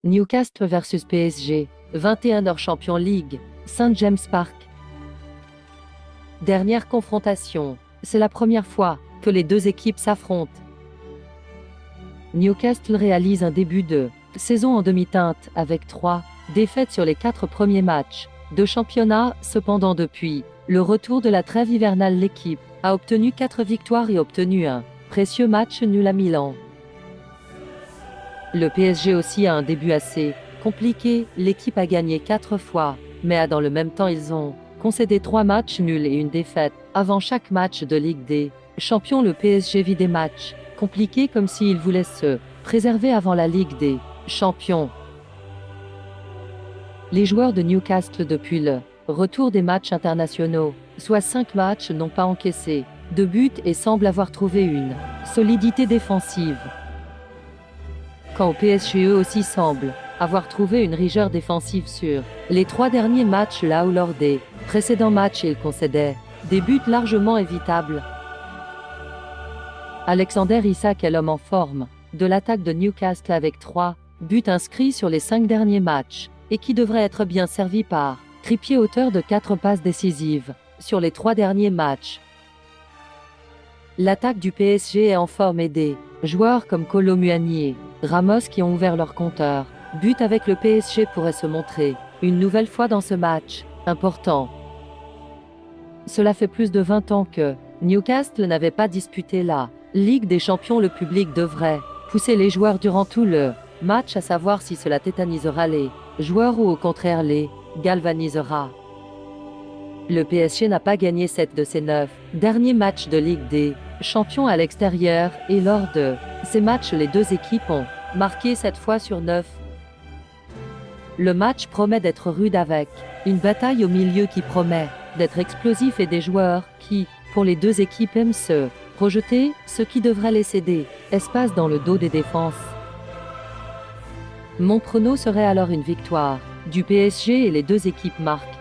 Newcastle versus PSG, 21h Champions League, St James Park. Dernière confrontation, c'est la première fois que les deux équipes s'affrontent. Newcastle réalise un début de saison en demi-teinte avec 3 défaites sur les 4 premiers matchs de championnat. Cependant, depuis le retour de la trêve hivernale, l'équipe a obtenu 4 victoires et obtenu un précieux match nul à Milan. Le PSG aussi a un début assez compliqué, l'équipe a gagné 4 fois, mais dans le même temps ils ont concédé 3 matchs nuls et une défaite. Avant chaque match de Ligue des Champions, le PSG vit des matchs compliqués comme s'il voulait se préserver avant la Ligue des Champions. Les joueurs de Newcastle depuis le retour des matchs internationaux, soit 5 matchs, n'ont pas encaissé de but et semblent avoir trouvé une solidité défensive. Quand au PSG, eux aussi semblent avoir trouvé une rigueur défensive sur les 3 derniers matchs, là où lors des précédents matchs ils concédaient des buts largement évitables. Alexander Isak est l'homme en forme de l'attaque de Newcastle avec 3 buts inscrits sur les 5 derniers matchs et qui devrait être bien servi par Trippier, auteur de 4 passes décisives sur les 3 derniers matchs. L'attaque du PSG est en forme et des joueurs comme Kolo Muani et Ramos qui ont ouvert leur compteur but avec le PSG pourraient se montrer une nouvelle fois dans ce match important. Cela fait plus de 20 ans que Newcastle n'avait pas disputé la Ligue des Champions. Le public devrait pousser les joueurs durant tout le match, à savoir si cela tétanisera les joueurs ou au contraire les galvanisera. Le PSG n'a pas gagné 7 de ses 9 derniers matchs de Ligue des Champions à l'extérieur et lors de ces matchs les deux équipes ont marqué 7 fois sur 9. Le match promet d'être rude avec une bataille au milieu qui promet d'être explosif et des joueurs qui, pour les deux équipes, aiment se projeter, ce qui devrait laisser des espaces dans le dos des défenses. Mon prono serait alors une victoire du PSG et les deux équipes marquent